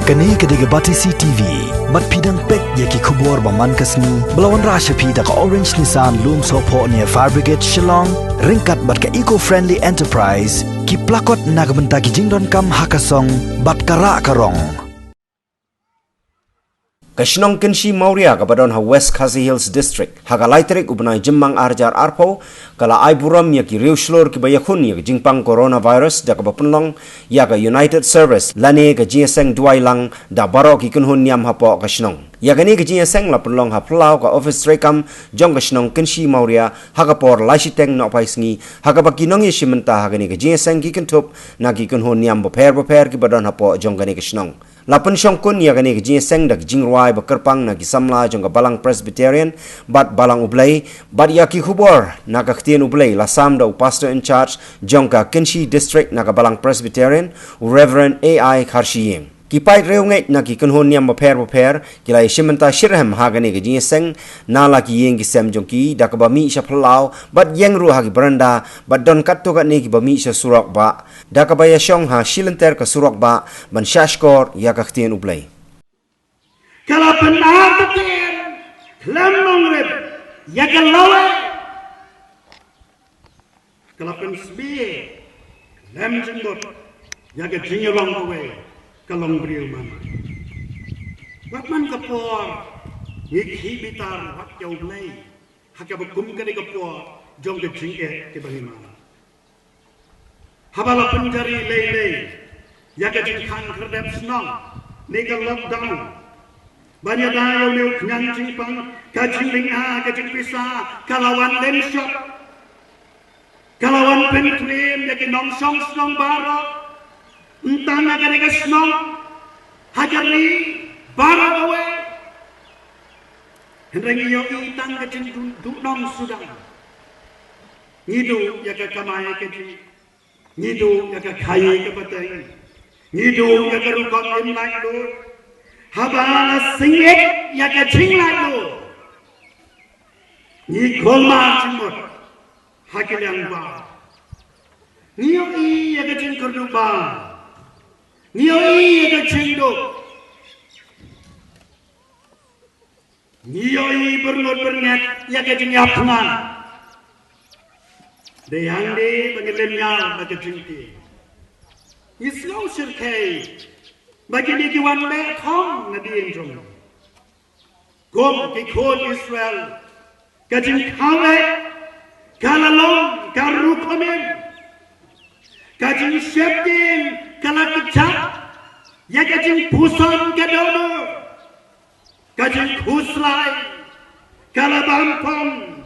Kani kediga bati CTV, mat pidang pek yaki kubur baman kasni, belawan rasha pida ka Orange Nissan Loom Sopo near Fire Brigade Shillong, ringkat bat ka eco-friendly enterprise, ki plakot nagbenta ki jingdon kam hakasong, bat kara karong. Kashnong Kinshi Maurya kabadon ha West Khasi Hills District haga laitrik ubnai jemmang arjar arpo kala aiburam ya ki riushlor ki bayakun ya jingpang coronavirus da kabapunlong ya ka United Service lani ka GSM duailang da baro ki kunhun niam hapo kashnong ya gani ka GSM la punlong ha plau ka office rekam jong kashnong Kinshi Maurya haga por laisiteng no paisngi haga bakinong ya shimenta haga ni ka GSM ki kuntup na ki kunhun niam boper ki badon hapo jong gani kashnong Lapan syongkun ya gani ke jinseng dak jingruai bekerpang na gisamla jong balang Presbyterian bat balang ublay bat ya ki khubor na ka ktien ublay lasam da pastor in charge jong ka Kinshi district na ka balang Presbyterian Reverend AI Kharshiyeng Kipai reunget na ki kunhon niam boper kilai shimenta shirhem ha gani ke jinseng na la ki yeng ki sem jong ki dak bami sha plau bat yeng ru ha ki beranda bat don kat to ka ni ki bami sha surok ba dak ba ya shong ha shilenter ka surok ba ban shashkor ya ka ktien ublay Kalau benar betul, lemong rib, ya kalau pensbi, lem jenggot, ya ke jinglong kowe, kalong beriu man. Wakman kapor, ngikhi bitar wak jauh lay, hakya bekum kani kapor, jong ke jingke ke bagaimana. Habala penjari lay, ya ke jingkang kerdep senang, nega lockdown. Banyak dah yang lewat kenyang cipang, kajing linga, kajing pisah, kalawan lem shop, kalawan pentrim, yakin nongsong senong barok, entah nak ada senong, hajari barok awe, hendak iyo itang kajing duk nong sudah, ngidu yakin kamai kajing, ngidu yakin kaya kepatai, ngidu yakin rukun imlai dur. Habala singit ya ke jinglai lo. Ni kolma jimot hakil yang ba. Niyo I ya ke jing kerdu ba. Niyo I ya ke jing do. Niyo I bernot ya ke jing yapnan. Deyang de bangilem ya ke jing ti. Islau sirkai. Bagi ni kiwan le thong na di jong. Gom ki khol Israel kajin khawe kalalong karukomen kajin sheptin kalakchat ya kajin puson kadono kajin khuslai kalabampong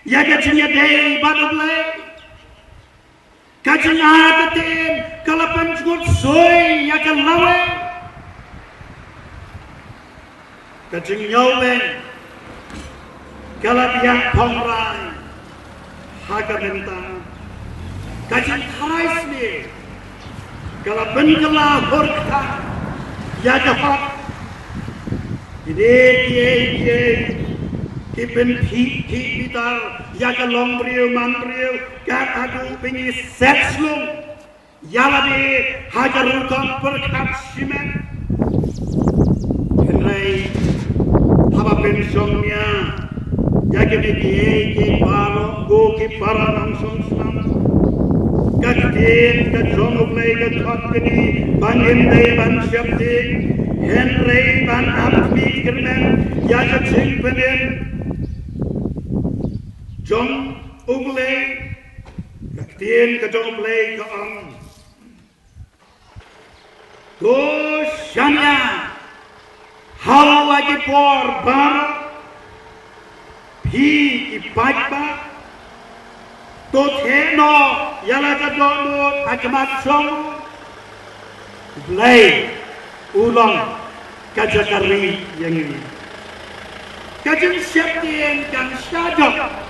ya kajin yadei badoble kajin atatin kalapan jgut soy ya kalawe kajin nyawen kalabiang pongrai hagamenta kajin haraismi kalapan kala horka ya kapat ide kipen pitar ya kalong brio man brio kat adu pingi setslung yalabi hajarul kompor kapsimen henry haba pensongnya ya kini ki paro go ki paranang sonsam katin ka jong play ka thakni bangin dei ban syapti henry ban apmi kernen ya ka chingpenen Jong uglay, kaktiin ka jong uglay ka ang to shanya hawa ki por bar phi ki pagba to theno yala ka dono akmat song uglay ulang kajakari yang ini kajeng syaptiin kang syadok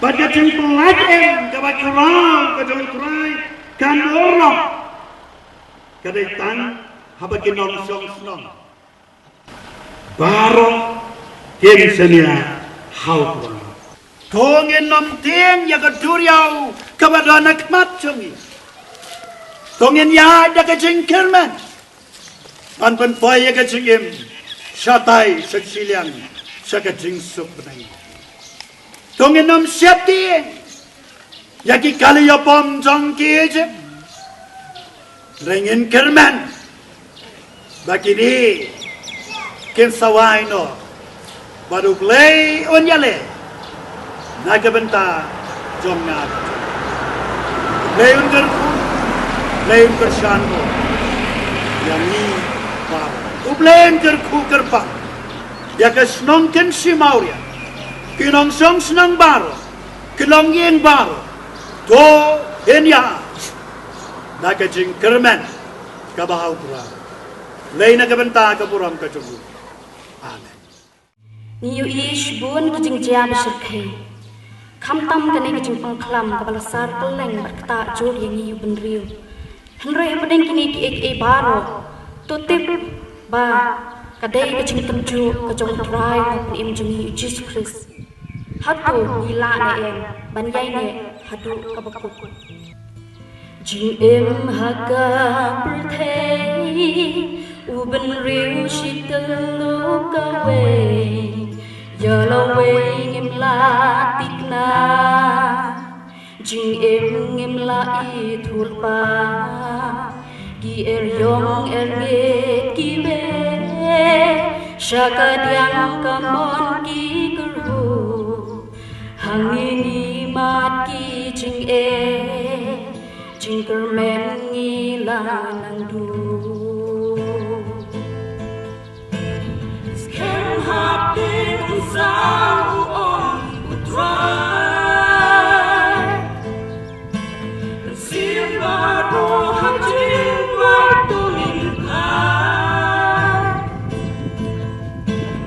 Pada jengkul lajem, kabat kerang, kajong kerai, kan orang. Kadaitan, haba kinong song senong. Baru, kim senia, hau kurang. Tongin nom tiang, ya kaduriau, kabat anak mat songi. Tongin ya, ya kajengkirman. pan pen poi ya ka chingim shatai saksilian saka jingsuk benai tongenam siap di yaki kali ya pom jong je ringin kerman bagi ni ken sawai no baru play onyale naga benta jom ngad play under play under shango yang ni par uplain ku kerpa ya ka snong ken si mauria kinong song snang baro kilong yen baro to enya naga jing kerman ka bahau pura lay na ka benta ka puram ka jubu amen Niu ish bun kejing jia bersirkai. Kam tam kene kejing pengklam kepala sar keleng berkata jur yang niu benriu. Henry pedeng kini ki ek baro. Tutip ba kadai kejing tenju kejong try pun im jengi Jesus Christ. Hatu ila na em banyai ne hadu kabakut. Jing em haga berthei u benriu shitelu kawe. Giờ lâu quê em la tích na Jing em la i thur pa Ki yong ge ki be Shaka diang kamon ki kurhu Hangini mat ki jing Jing kermen ngi la nang du Sao on utrai Simba ro hajin waktu nimpai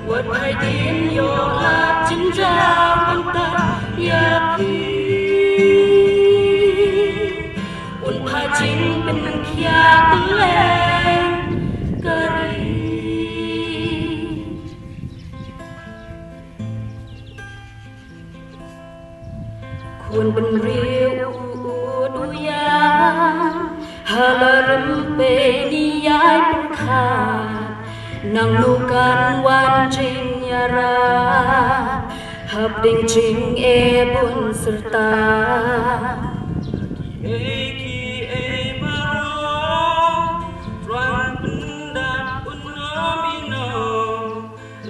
What I did yo la jinja wanta yaki Un hajin pen kia keleng kari Kun benriu uduya halarim pe niyai perkat nang lukan wan jing yara hab ding jing bun serta Eki maro tuan pendat unomino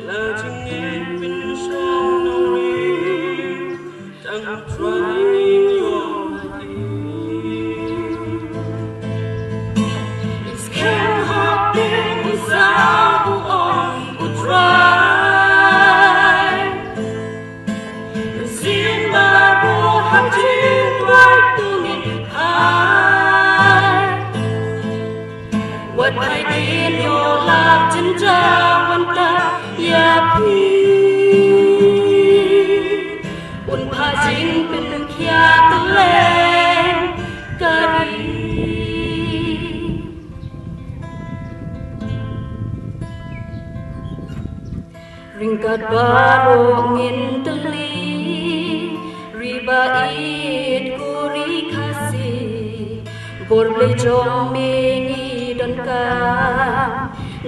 la jing bin song nori tang What I did your love jinja wanta yapi Un pajing pen kia keleng kari Ringkat baru ngin teli riba it kuri kasih Borble jong mengi dan ka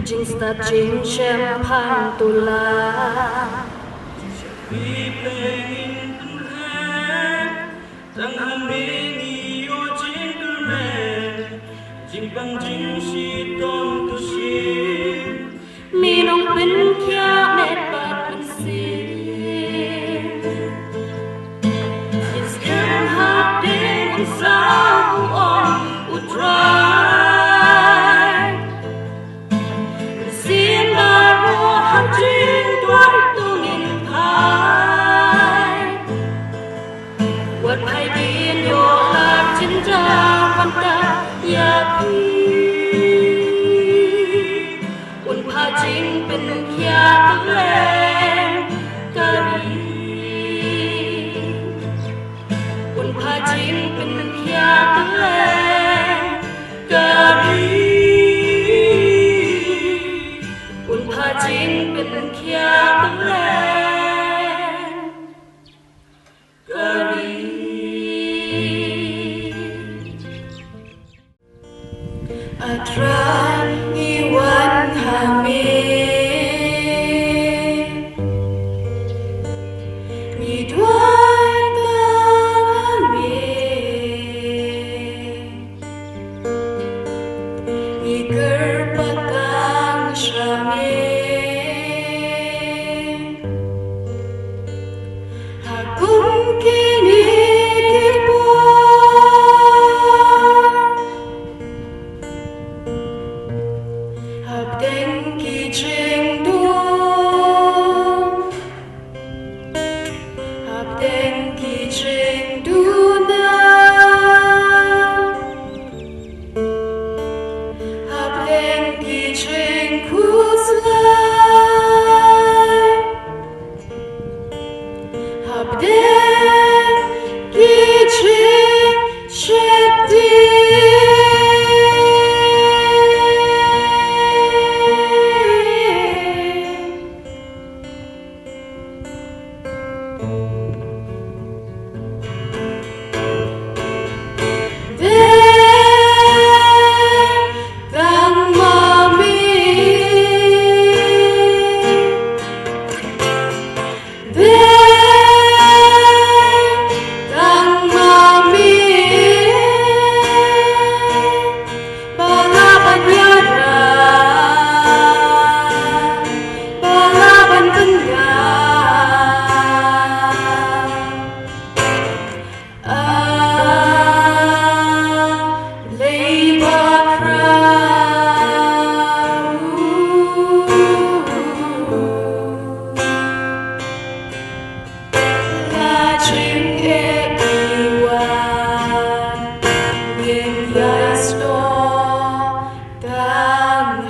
jing stat jing champagne tula We playing tang mengi o jing kermen jing bang jing si don tu si minong pen kia met bat si It's can happen sao on utrai Sin baru hajin tuan tungin pai What I did your love jinja wanta yapi Dang